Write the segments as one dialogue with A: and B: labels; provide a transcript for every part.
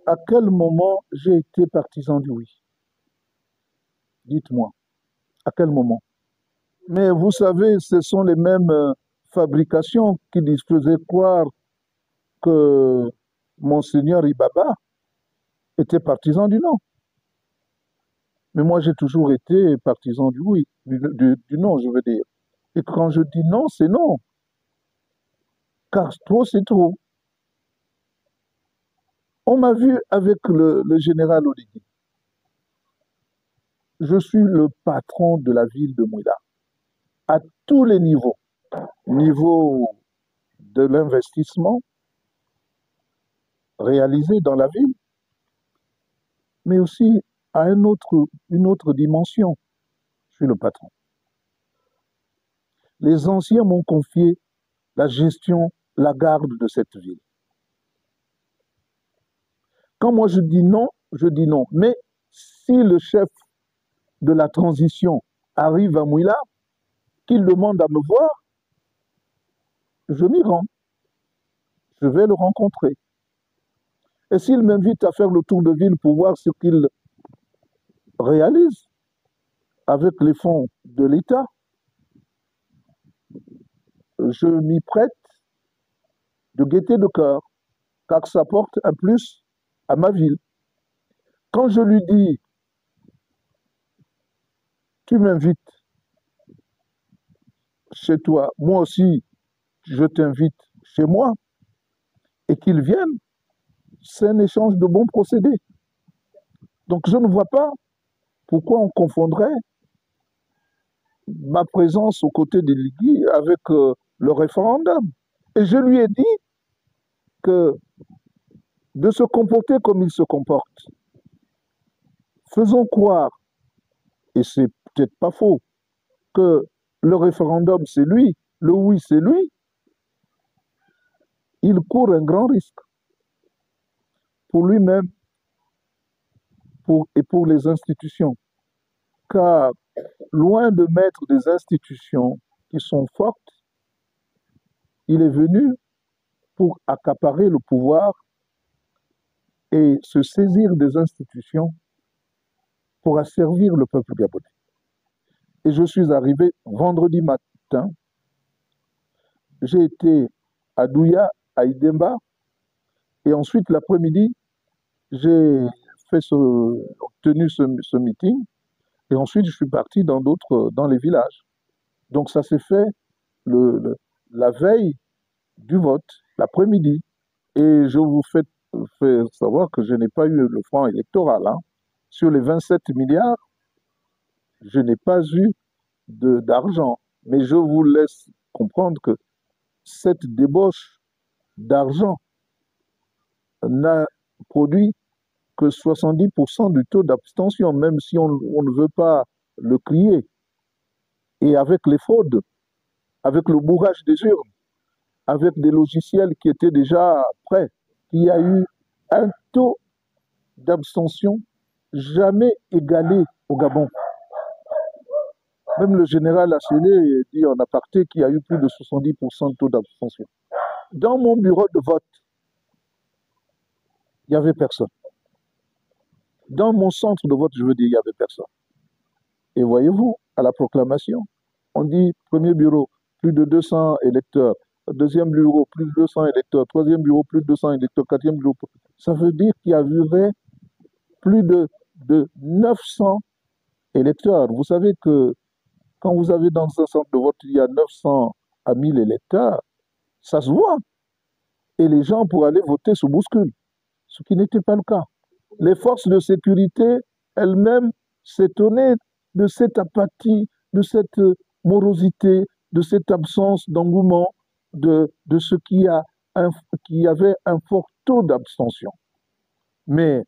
A: À quel moment j'ai été partisan du oui? Dites-moi, à quel moment? Mais vous savez, ce sont les mêmes fabrications qui nous faisaient croire que Monseigneur Ibaba était partisan du non. Mais moi, j'ai toujours été partisan du oui, du non, je veux dire. Et quand je dis non, c'est non. Car trop, c'est trop. On m'a vu avec le général Oligui. Je suis le patron de la ville de Mouila, à tous les niveaux. Niveau de l'investissement réalisé dans la ville, mais aussi à une autre dimension. Je suis le patron. Les anciens m'ont confié la gestion, la garde de cette ville. Quand moi je dis non, je dis non. Mais si le chef de la transition arrive à Mouila, qu'il demande à me voir, je m'y rends. Je vais le rencontrer. Et s'il m'invite à faire le tour de ville pour voir ce qu'il réalise avec les fonds de l'État, je m'y prête de gaieté de cœur, car ça apporte un plus à ma ville. Quand je lui dis, tu m'invites chez toi, moi aussi, je t'invite chez moi, et qu'il vienne, c'est un échange de bons procédés. Donc je ne vois pas pourquoi on confondrait ma présence aux côtés des Ligui avec le référendum. Et je lui ai dit que de se comporter comme il se comporte, faisons croire, et c'est peut-être pas faux, que le référendum c'est lui, le oui c'est lui, il court un grand risque pour lui-même et pour les institutions. Car loin de mettre des institutions qui sont fortes, il est venu pour accaparer le pouvoir et se saisir des institutions pour asservir le peuple gabonais. Et je suis arrivé vendredi matin, j'ai été à Douya, à Idemba, et ensuite l'après-midi, j'ai tenu ce meeting, et ensuite je suis parti dans les villages. Donc ça s'est fait la veille du vote, l'après-midi. Et je vous fais savoir que je n'ai pas eu le franc électoral. Hein. Sur les 27 milliards, je n'ai pas eu d'argent. Mais je vous laisse comprendre que cette débauche d'argent n'a produit que 70% du taux d'abstention, même si on ne veut pas le crier. Et avec les fraudes, avec le bourrage des urnes, avec des logiciels qui étaient déjà prêts, il y a eu un taux d'abstention jamais égalé au Gabon. Même le général Achille dit en aparté qu'il y a eu plus de 70% de taux d'abstention. Dans mon bureau de vote, il n'y avait personne. Dans mon centre de vote, je veux dire, il n'y avait personne. Et voyez-vous, à la proclamation, on dit premier bureau, plus de 200 électeurs. Deuxième bureau, plus de 200 électeurs. Troisième bureau, plus de 200 électeurs. Quatrième bureau, ça veut dire qu'il y avait plus de 900 électeurs. Vous savez que quand vous avez dans un centre de vote, il y a 900 à 1000 électeurs, ça se voit. Et les gens, pour aller voter, se bousculent, ce qui n'était pas le cas. Les forces de sécurité elles-mêmes s'étonnaient de cette apathie, de cette morosité, de cette absence d'engouement, de ce qui avait un fort taux d'abstention. Mais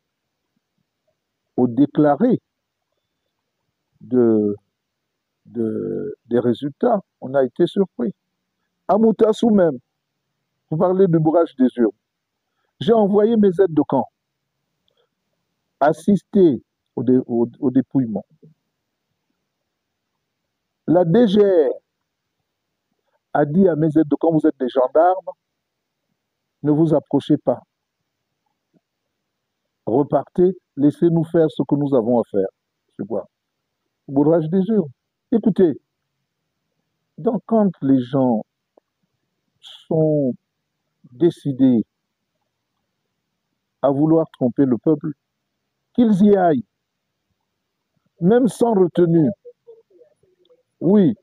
A: au déclaré des résultats, on a été surpris. À Moutassou même, vous parlez du bourrage des urnes. J'ai envoyé mes aides de camp assister au dépouillement. La DGR a dit à mes aides de camp, vous êtes des gendarmes, ne vous approchez pas. repartez, laissez-nous faire ce que nous avons à faire. C'est quoi? Bourrage des urnes. Écoutez, donc quand les gens sont décidés à vouloir tromper le peuple, qu'ils y aillent, même sans retenue. Oui,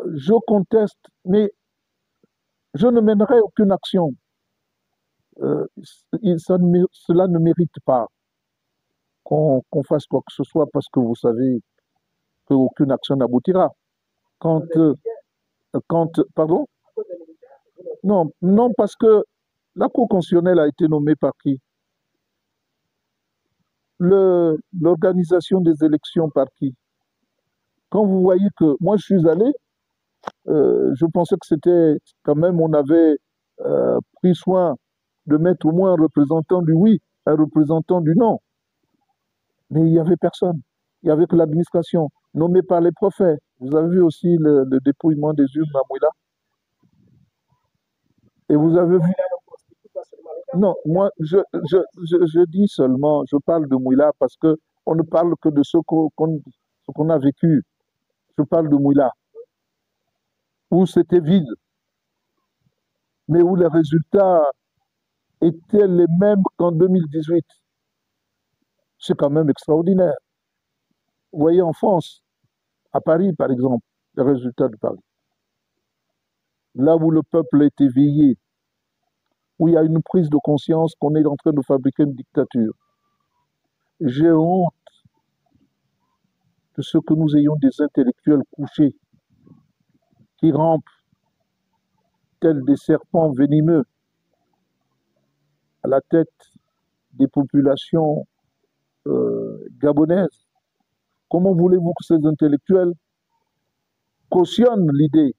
A: je conteste, mais je ne mènerai aucune action. Cela ne mérite pas qu'on fasse quoi que ce soit parce que vous savez qu'aucune action n'aboutira. Quand, pardon? Non, non, parce que la Cour constitutionnelle a été nommée par qui? L'organisation des élections par qui? Quand vous voyez que moi je suis allé, je pensais que c'était quand même, on avait pris soin de mettre au moins un représentant du oui, un représentant du non. Mais il n'y avait personne. Il n'y avait que l'administration, nommée par les préfets. Vous avez vu aussi le dépouillement des urnes à Mouila. Et vous avez vu. Non, moi, je dis seulement, je parle de Mouila parce que on ne parle que de ce qu'on a vécu. Je parle de Mouila, où c'était vide, mais où les résultats étaient les mêmes qu'en 2018. C'est quand même extraordinaire. Vous voyez en France, à Paris par exemple, les résultats de Paris, là où le peuple est éveillé, où il y a une prise de conscience qu'on est en train de fabriquer une dictature. J'ai honte de ce que nous ayons des intellectuels couchés qui rampent tels des serpents venimeux à la tête des populations gabonaises. Comment voulez-vous que ces intellectuels cautionnent l'idée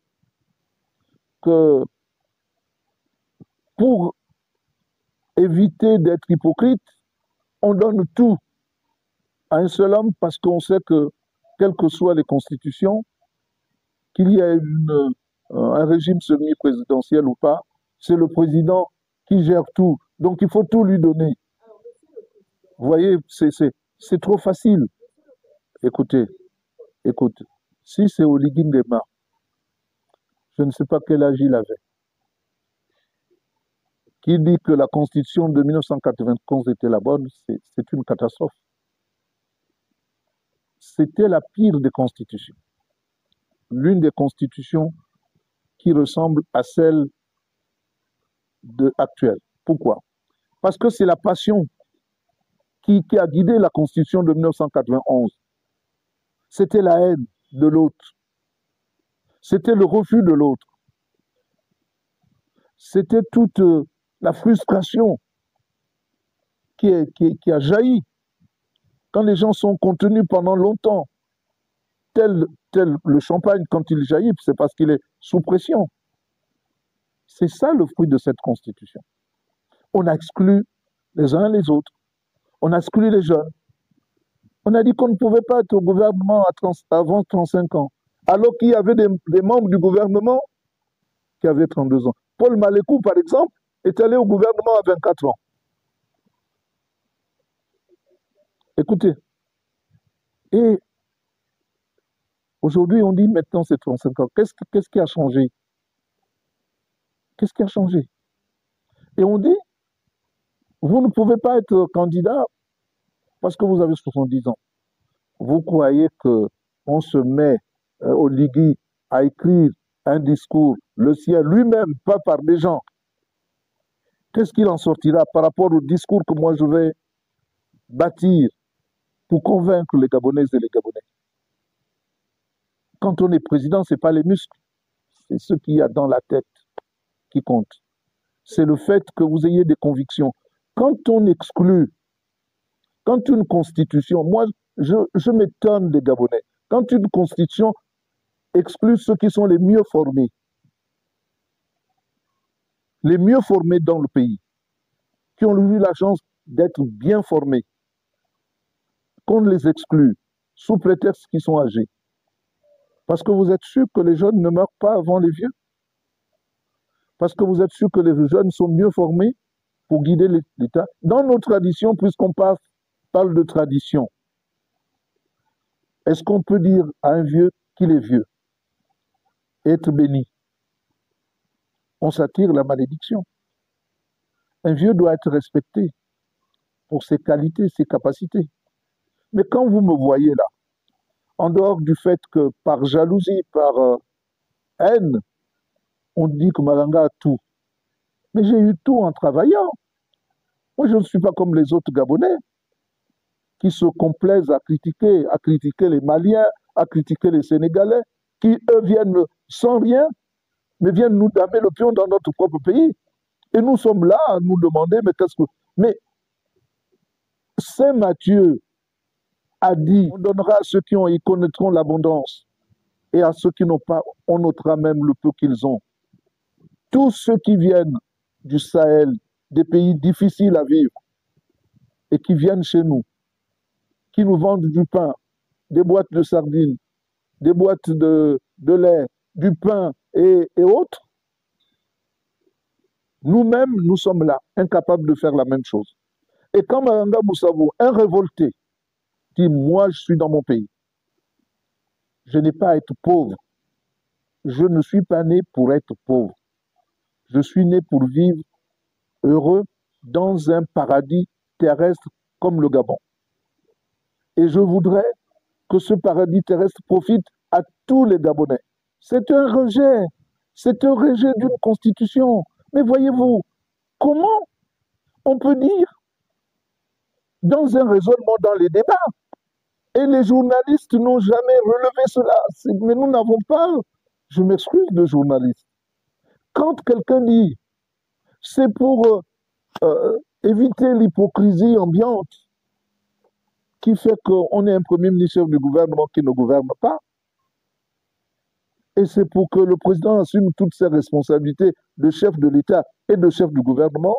A: que pour éviter d'être hypocrite, on donne tout à un seul homme parce qu'on sait que, quelles que soient les constitutions, qu'il y ait un régime semi-présidentiel ou pas, c'est le président qui gère tout. Donc il faut tout lui donner. Vous voyez, c'est trop facile. Écoutez, écoute, si c'est Oligui Nguema, je ne sais pas quel âge il avait, qui dit que la constitution de 1991 était la bonne, c'est une catastrophe. C'était la pire des constitutions. L'une des constitutions qui ressemble à celle actuelle. Pourquoi? Parce que c'est la passion qui a guidé la constitution de 1991. C'était la haine de l'autre. C'était le refus de l'autre. C'était toute la frustration qui a jailli quand les gens sont contenus pendant longtemps. Tel le champagne, quand il jaillit, c'est parce qu'il est sous pression. C'est ça le fruit de cette constitution. On a exclu les uns les autres. On a exclu les jeunes. On a dit qu'on ne pouvait pas être au gouvernement avant 35 ans. Alors qu'il y avait des membres du gouvernement qui avaient 32 ans. Paul Malékou, par exemple, est allé au gouvernement à 24 ans. Écoutez. Et aujourd'hui, on dit maintenant c'est 35 ans. Qu'est-ce qui a changé? Qu'est-ce qui a changé? Et on dit, vous ne pouvez pas être candidat parce que vous avez 70 ans. Vous croyez qu'on se met au Ligui à écrire un discours, le sien lui-même, pas par des gens. Qu'est-ce qu'il en sortira par rapport au discours que moi je vais bâtir pour convaincre les Gabonaises et les Gabonais? Quand on est président, ce n'est pas les muscles, c'est ce qu'il y a dans la tête qui compte. C'est le fait que vous ayez des convictions. Quand on exclut, quand une constitution, moi je m'étonne des Gabonais, quand une constitution exclut ceux qui sont les mieux formés dans le pays, qui ont eu la chance d'être bien formés, qu'on les exclut sous prétexte qu'ils sont âgés. Parce que vous êtes sûr que les jeunes ne meurent pas avant les vieux. Parce que vous êtes sûr que les jeunes sont mieux formés. pour guider l'État. Dans nos traditions, puisqu'on parle de tradition, est-ce qu'on peut dire à un vieux qu'il est vieux, être béni? On s'attire la malédiction. Un vieux doit être respecté pour ses qualités, ses capacités. Mais quand vous me voyez là, en dehors du fait que par jalousie, par haine, on dit que Malanga a tout. Mais j'ai eu tout en travaillant. Moi, je ne suis pas comme les autres Gabonais qui se complaisent à critiquer les Maliens, à critiquer les Sénégalais, qui, eux, viennent sans rien, mais viennent nous damer le pion dans notre propre pays. Et nous sommes là à nous demander, mais qu'est-ce que... Mais Saint Matthieu a dit, on donnera à ceux qui ont, ils connaîtront l'abondance, et à ceux qui n'ont pas, on ôtera même le peu qu'ils ont. Tous ceux qui viennent du Sahel, des pays difficiles à vivre, et qui viennent chez nous, qui nous vendent du pain, des boîtes de sardines, des boîtes de lait, du pain et autres, nous-mêmes, nous sommes là, incapables de faire la même chose. Et quand Malanga Boussavo, un révolté, dit « moi, je suis dans mon pays, je n'ai pas à être pauvre, je ne suis pas né pour être pauvre, je suis né pour vivre heureux dans un paradis terrestre comme le Gabon. Et je voudrais que ce paradis terrestre profite à tous les Gabonais. C'est un rejet d'une constitution. Mais voyez-vous, comment on peut dire, dans un raisonnement dans les débats, et les journalistes n'ont jamais relevé cela, mais nous n'avons pas, je m'excuse de journaliste, quand quelqu'un dit, c'est pour éviter l'hypocrisie ambiante, qui fait qu'on est un premier ministre du gouvernement qui ne gouverne pas, et c'est pour que le président assume toutes ses responsabilités de chef de l'État et de chef du gouvernement,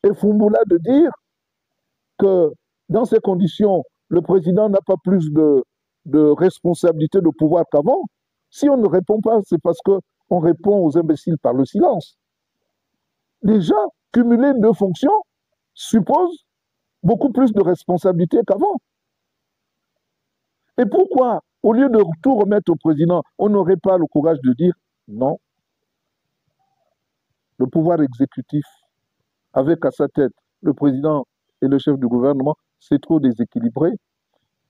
A: et Foumboula de dire que dans ces conditions, le président n'a pas plus de responsabilité, de pouvoir qu'avant. Si on ne répond pas, c'est parce qu'on répond aux imbéciles par le silence. Déjà, cumuler deux fonctions suppose beaucoup plus de responsabilités qu'avant. Et pourquoi, au lieu de tout remettre au président, on n'aurait pas le courage de dire non? Le pouvoir exécutif, avec à sa tête le président et le chef du gouvernement, c'est trop déséquilibré.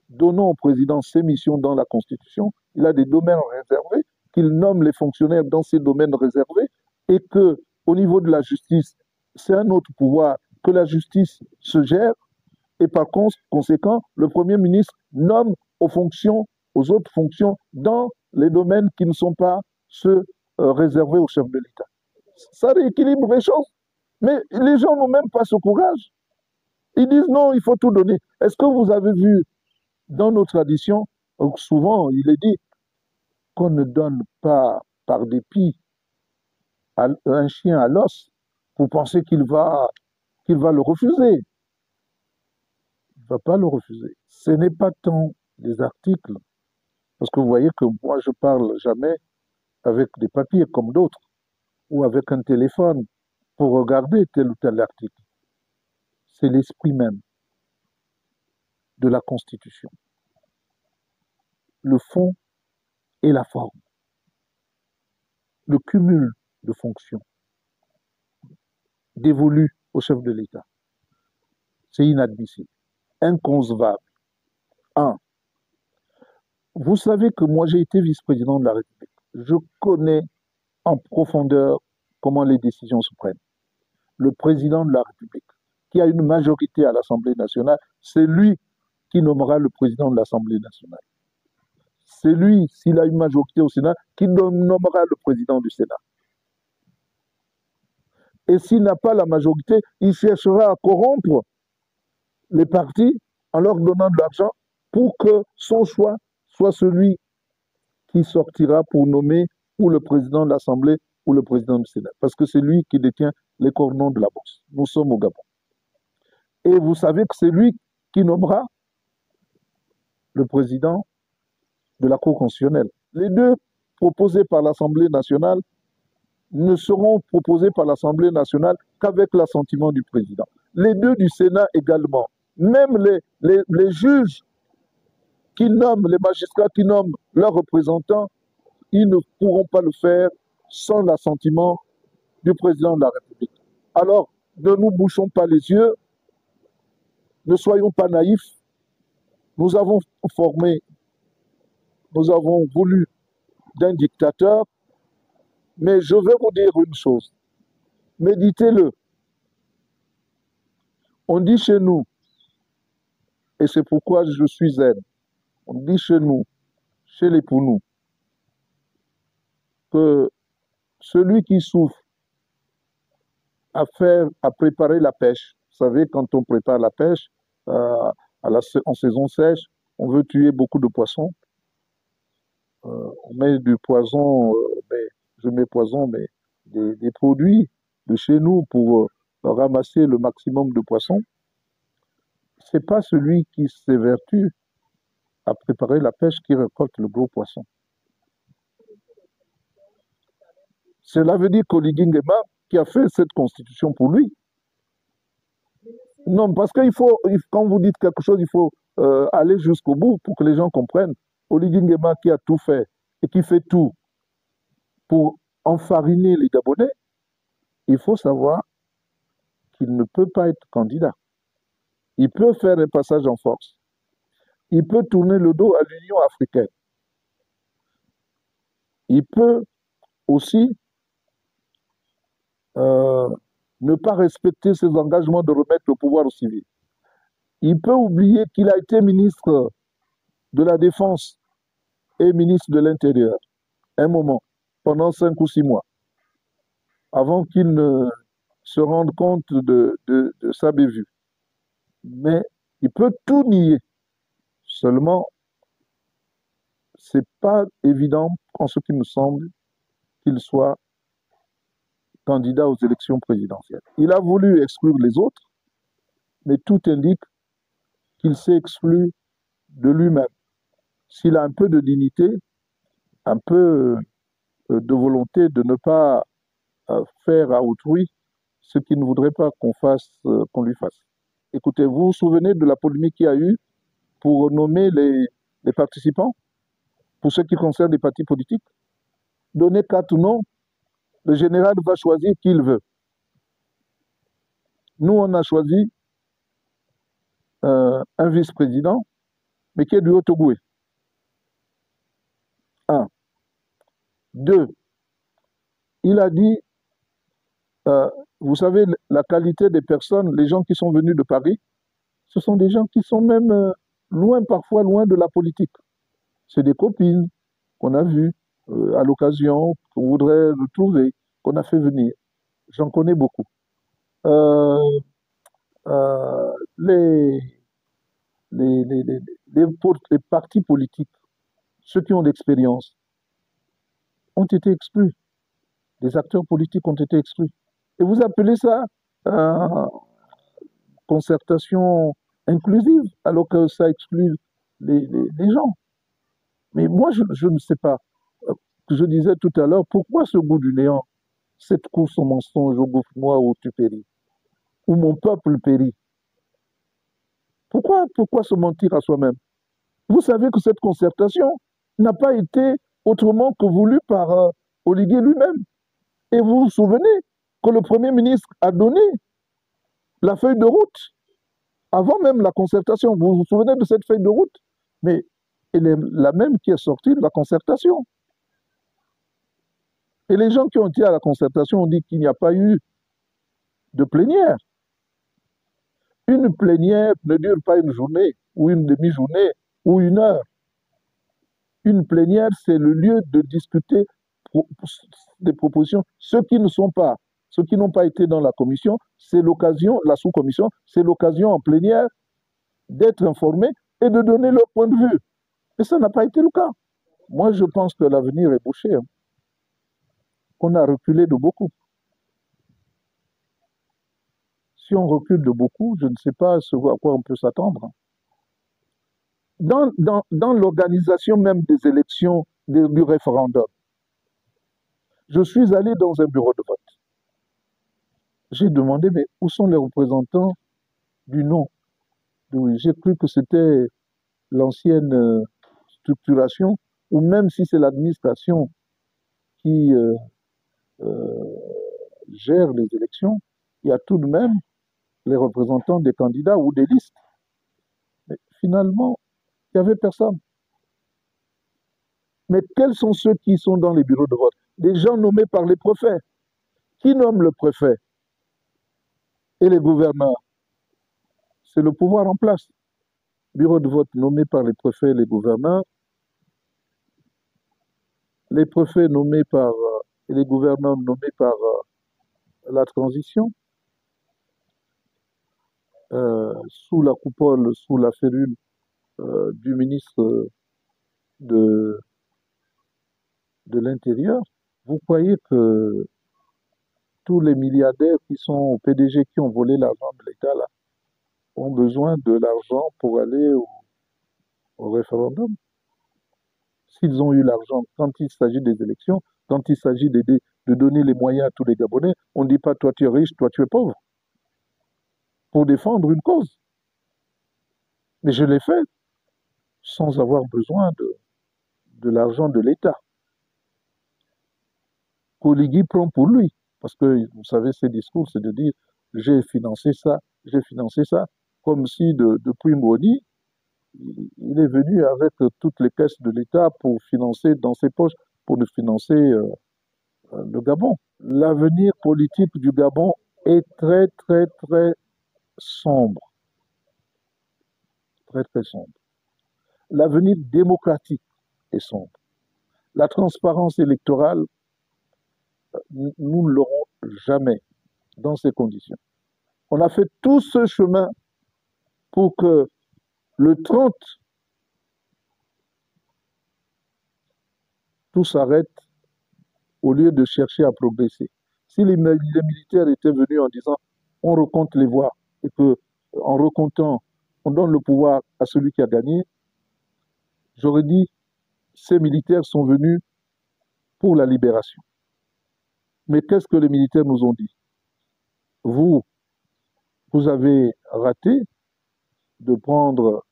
A: Donnons au président ses missions dans la Constitution. Il a des domaines réservés, qu'il nomme les fonctionnaires dans ces domaines réservés, et qu'au niveau de la justice, c'est un autre pouvoir, que la justice se gère, et par conséquent, le Premier ministre nomme aux autres fonctions dans les domaines qui ne sont pas ceux réservés au chef de l'État. Ça rééquilibre les choses. Mais les gens n'ont même pas ce courage. Ils disent non, il faut tout donner. Est-ce que vous avez vu dans nos traditions, souvent il est dit qu'on ne donne pas par dépit un chien à l'os pour penser qu'il va le refuser. Il ne va pas le refuser. Ce n'est pas tant des articles, parce que vous voyez que moi je parle jamais avec des papiers comme d'autres, ou avec un téléphone pour regarder tel ou tel article. C'est l'esprit même de la Constitution. Le fond et la forme. Le cumul de fonctions dévolues au chef de l'État. C'est inadmissible, inconcevable. Un, vous savez que moi j'ai été vice-président de la République. Je connais en profondeur comment les décisions se prennent. Le président de la République, qui a une majorité à l'Assemblée nationale, c'est lui qui nommera le président de l'Assemblée nationale. C'est lui, s'il a une majorité au Sénat, qui nommera le président du Sénat. Et s'il n'a pas la majorité, il cherchera à corrompre les partis en leur donnant de l'argent pour que son choix soit celui qui sortira pour nommer ou le président de l'Assemblée ou le président du Sénat. Parce que c'est lui qui détient les cordons de la bourse. Nous sommes au Gabon. Et vous savez que c'est lui qui nommera le président de la Cour constitutionnelle. Les deux proposés par l'Assemblée nationale ne seront proposés par l'Assemblée nationale qu'avec l'assentiment du président. Les deux du Sénat également. Même les juges qui nomment, les magistrats qui nomment leurs représentants, ils ne pourront pas le faire sans l'assentiment du président de la République. Alors, ne nous bouchons pas les yeux, ne soyons pas naïfs. Nous avons formé, nous avons voulu d'un dictateur, mais je vais vous dire une chose. Méditez-le. On dit chez nous, et c'est pourquoi je suis zen, on dit chez nous, chez les Pounous, que celui qui souffre à préparer la pêche, vous savez, quand on prépare la pêche, en saison sèche, on veut tuer beaucoup de poissons. On met du poison, mais des produits de chez nous pour ramasser le maximum de poissons. C'est pas celui qui s'évertue à préparer la pêche qui récolte le gros poisson. Cela veut dire qu'Oligui Nguema, qui a fait cette constitution pour lui, non, parce qu'il faut, quand vous dites quelque chose, il faut aller jusqu'au bout pour que les gens comprennent. Oligui Nguema qui a tout fait et qui fait tout pour enfariner les Gabonais, il faut savoir qu'il ne peut pas être candidat. Il peut faire un passage en force. Il peut tourner le dos à l'Union africaine. Il peut aussi ne pas respecter ses engagements de remettre le pouvoir au civil. Il peut oublier qu'il a été ministre de la Défense et ministre de l'Intérieur un moment, pendant 5 ou 6 mois, avant qu'il ne se rende compte de sa bévue. Mais il peut tout nier. Seulement, c'est pas évident, en ce qui me semble, qu'il soit candidat aux élections présidentielles. Il a voulu exclure les autres, mais tout indique qu'il s'est exclu de lui-même. S'il a un peu de dignité, un peu de volonté de ne pas faire à autrui ce qu'il ne voudrait pas qu'on lui fasse. Écoutez, vous vous souvenez de la polémique qu'il y a eu pour nommer les participants, pour ce qui concerne les partis politiques? Donner 4 noms, le général va choisir qui il veut. Nous, on a choisi un vice-président, mais qui est du Haut-Ogooué. 1. 2. Il a dit, vous savez, la qualité des personnes, les gens qui sont venus de Paris, ce sont des gens qui sont même loin, parfois loin de la politique. C'est des copines qu'on a vues à l'occasion, qu'on voudrait retrouver, qu'on a fait venir. J'en connais beaucoup. Les partis politiques, ceux qui ont l'expérience, ont été exclus. Les acteurs politiques ont été exclus. Et vous appelez ça concertation inclusive, alors que ça exclut les gens. Mais moi, je ne sais pas. Je disais tout à l'heure, pourquoi ce goût du néant, cette course au mensonge, au gouffre-moi, où tu péris, où mon peuple périt? Pourquoi se mentir à soi-même? Vous savez que cette concertation n'a pas été autrement que voulue par Oligui lui-même. Et vous vous souvenez que le Premier ministre a donné la feuille de route avant même la concertation. Vous vous souvenez de cette feuille de route? Mais elle est la même qui est sortie de la concertation. Et les gens qui ont été à la concertation ont dit qu'il n'y a pas eu de plénière. Une plénière ne dure pas une journée, ou une demi-journée, ou une heure. Une plénière, c'est le lieu de discuter des propositions. Ceux qui n'ont pas été dans la commission, c'est l'occasion, la sous-commission, c'est l'occasion en plénière d'être informés et de donner leur point de vue. Et ça n'a pas été le cas. Moi, je pense que l'avenir est bouché. On a reculé de beaucoup. Si on recule de beaucoup, je ne sais pas à quoi on peut s'attendre. Dans l'organisation même des élections, du référendum, Je suis allé dans un bureau de vote. J'ai demandé, mais où sont les représentants du non? Oui, j'ai cru que c'était l'ancienne structuration, ou même si c'est l'administration qui euh, gère les élections, il y a tout de même les représentants des candidats ou des listes. Mais finalement, il n'y avait personne. Mais quels sont ceux qui sont dans les bureaux de vote? Des gens nommés par les préfets. Qui nomme le préfet et les gouverneurs? C'est le pouvoir en place. Bureau de vote nommé par les préfets et les gouverneurs, les préfets nommés par et les gouverneurs nommés par la transition, sous la coupole, sous la férule du ministre de, de l'Intérieur. Vous croyez que tous les milliardaires qui sont au PDG, qui ont volé l'argent de l'État, là, ont besoin de l'argent pour aller au référendum? S'ils ont eu l'argent, quand il s'agit des élections, quand il s'agit de donner les moyens à tous les Gabonais, on ne dit pas toi tu es riche, toi tu es pauvre, pour défendre une cause. Mais je l'ai fait sans avoir besoin de l'argent de l'État. Koligui prend pour lui, parce que vous savez, ses discours, c'est de dire j'ai financé ça, comme si depuis Mboni, il est venu avec toutes les caisses de l'État pour financer dans ses poches, pour nous financer le Gabon. L'avenir politique du Gabon est très, très, très sombre. Très, très sombre. L'avenir démocratique est sombre. La transparence électorale, nous ne l'aurons jamais dans ces conditions. On a fait tout ce chemin pour que le 30, tout s'arrête au lieu de chercher à progresser. Si les militaires étaient venus en disant on recompte les voix et que en recomptant, on donne le pouvoir à celui qui a gagné, j'aurais dit ces militaires sont venus pour la libération. Mais qu'est-ce que les militaires nous ont dit? Vous, vous avez raté de prendre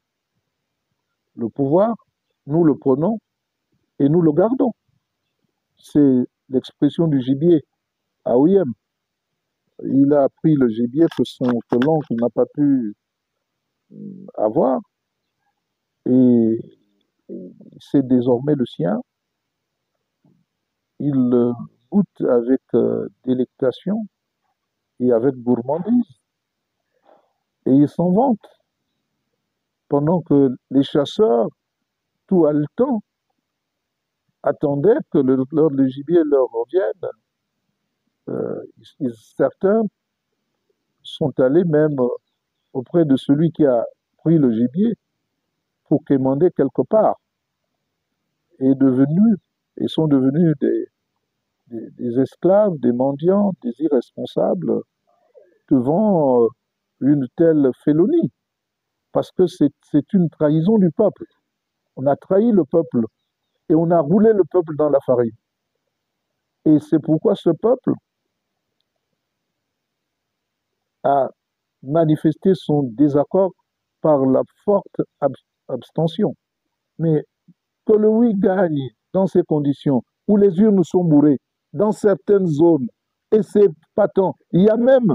A: le pouvoir, nous le prenons et nous le gardons. C'est l'expression du gibier à Oyem. Il a pris le gibier que l'oncle n'a pas pu avoir et c'est désormais le sien. Il le goûte avec délectation et avec gourmandise et il s'en vante pendant que les chasseurs, tout haletants, attendaient que le gibier leur revienne. Certains sont allés même auprès de celui qui a pris le gibier pour quémander quelque part et sont devenus des esclaves, des mendiants, des irresponsables devant une telle félonie. Parce que c'est une trahison du peuple. On a trahi le peuple et on a roulé le peuple dans la farine. Et c'est pourquoi ce peuple a manifesté son désaccord par la forte abstention. Mais que le oui gagne dans ces conditions où les urnes sont bourrées, dans certaines zones, et c'est patent. Il y a même,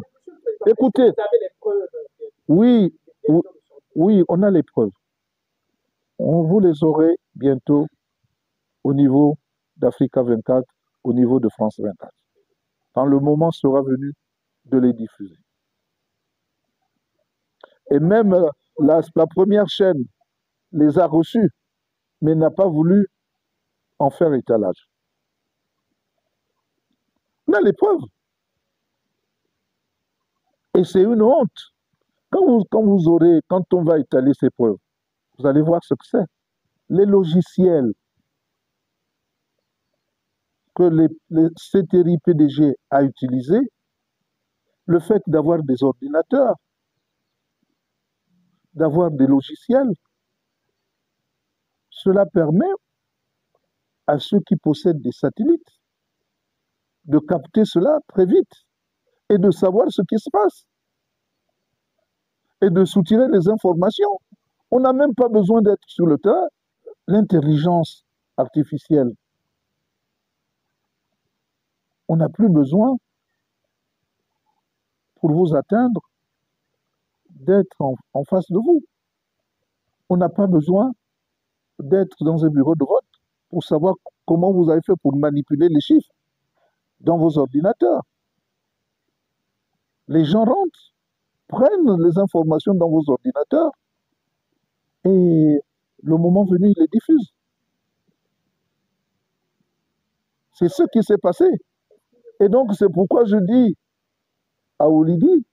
A: écoutez, oui, oui, on a les preuves. On vous les aurait bientôt au niveau d'Africa 24, au niveau de France 24. Quand le moment sera venu de les diffuser. Et même la première chaîne les a reçus, mais n'a pas voulu en faire étalage. On a les preuves. Et c'est une honte. Quand on va étaler ces preuves, vous allez voir ce que c'est. Les logiciels que les CTRI PDG a utilisés, le fait d'avoir des ordinateurs, d'avoir des logiciels, cela permet à ceux qui possèdent des satellites de capter cela très vite et de savoir ce qui se passe et de soutirer les informations. On n'a même pas besoin d'être sur le terrain. L'intelligence artificielle, on n'a plus besoin, pour vous atteindre, d'être en face de vous. On n'a pas besoin d'être dans un bureau de vote pour savoir comment vous avez fait pour manipuler les chiffres dans vos ordinateurs. Les gens rentrent, prennent les informations dans vos ordinateurs et le moment venu, ils les diffusent. C'est ce qui s'est passé. Et donc, c'est pourquoi je dis à Oligui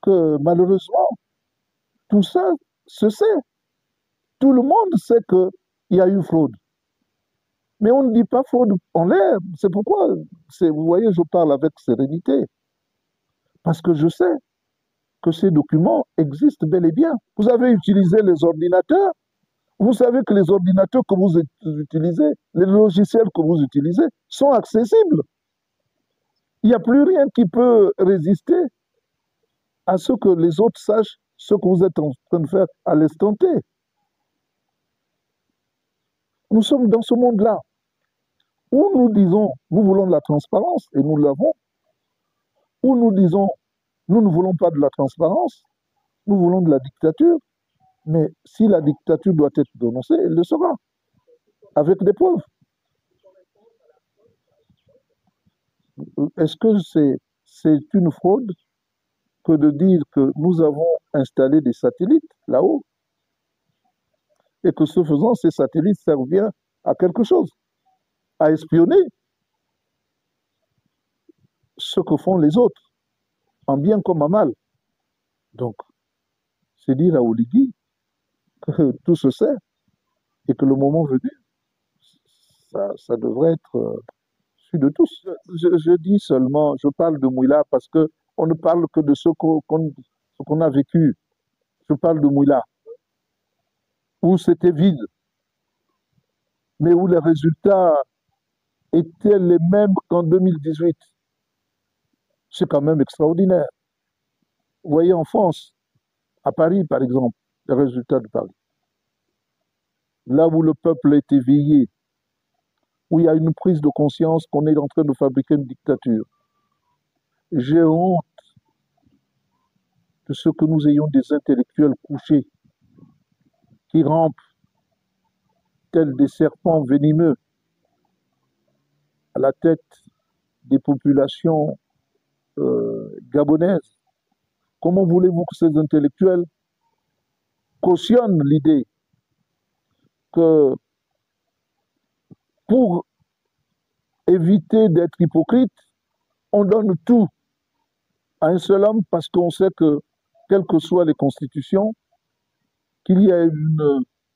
A: que malheureusement, tout ça se sait. Tout le monde sait qu'il y a eu fraude. Mais on ne dit pas fraude en l'air. C'est pourquoi, vous voyez, je parle avec sérénité. Parce que je sais que ces documents existent bel et bien. Vous avez utilisé les ordinateurs. Vous savez que les ordinateurs que vous utilisez, les logiciels que vous utilisez, sont accessibles. Il n'y a plus rien qui peut résister à ce que les autres sachent ce que vous êtes en train de faire à l'instant T. Nous sommes dans ce monde-là où nous disons, nous voulons de la transparence, et nous l'avons, où nous disons, nous ne voulons pas de la transparence, nous voulons de la dictature, mais si la dictature doit être dénoncée, elle le sera, avec des preuves. Est-ce que c'est une fraude que de dire que nous avons installé des satellites là-haut et que ce faisant, ces satellites servent bien à quelque chose, à espionner ce que font les autres, en bien comme en mal. Donc, c'est dire à Oligui que tout se sait et que le moment venu, ça devrait être su de tous. Je dis seulement, je parle de Mouila parce que on ne parle que de ce qu'on a vécu. Je parle de Mouila, où c'était vide, mais où les résultats étaient les mêmes qu'en 2018. C'est quand même extraordinaire. Vous voyez en France, à Paris par exemple, les résultats de Paris. Là où le peuple est éveillé, où il y a une prise de conscience qu'on est en train de fabriquer une dictature. J'ai honte de ce que nous ayons des intellectuels couchés qui rampent tels des serpents venimeux à la tête des populations gabonaises. Comment voulez-vous que ces intellectuels cautionnent l'idée que pour éviter d'être hypocrite, on donne tout à un seul homme parce qu'on sait que, quelles que soient les constitutions, qu'il y ait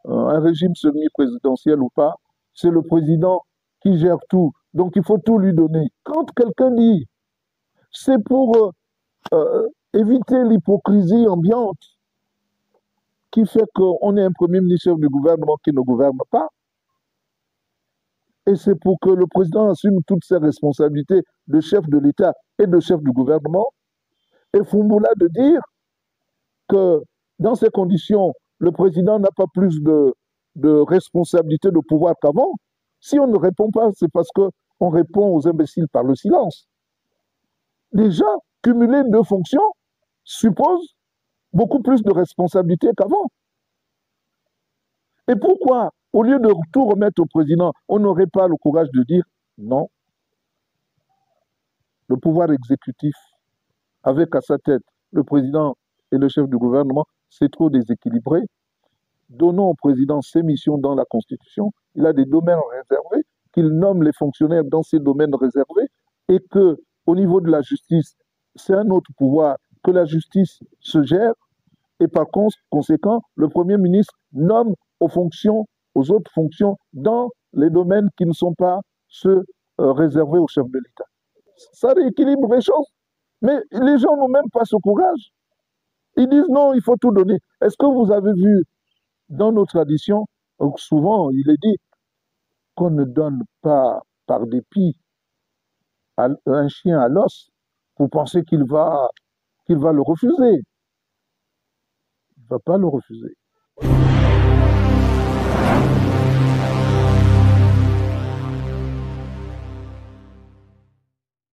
A: un régime semi-présidentiel ou pas, c'est le président qui gère tout. Donc il faut tout lui donner. Quand quelqu'un dit c'est pour éviter l'hypocrisie ambiante qui fait qu'on est un premier ministre du gouvernement qui ne gouverne pas, et c'est pour que le président assume toutes ses responsabilités de chef de l'État et de chef du gouvernement, et Fumboula de dire que dans ces conditions, le président n'a pas plus de responsabilité, de pouvoir qu'avant. Si on ne répond pas, c'est parce qu'on répond aux imbéciles par le silence. Déjà, cumuler deux fonctions suppose beaucoup plus de responsabilités qu'avant. Et pourquoi, au lieu de tout remettre au président, on n'aurait pas le courage de dire non? Le pouvoir exécutif, avec à sa tête le président et le chef du gouvernement, c'est trop déséquilibré. Donnons au président ses missions dans la Constitution. Il a des domaines réservés, qu'il nomme les fonctionnaires dans ces domaines réservés, et que, au niveau de la justice, c'est un autre pouvoir, que la justice se gère, et par conséquent, le Premier ministre nomme aux autres fonctions dans les domaines qui ne sont pas ceux réservés au chef de l'État. Ça rééquilibre les choses. Mais les gens n'ont même pas ce courage. Ils disent non, il faut tout donner. Est-ce que vous avez vu dans nos traditions, souvent il est dit qu'on ne donne pas par dépit, un chien à l'os, vous pensez qu'il va le refuser. Il ne va pas le refuser.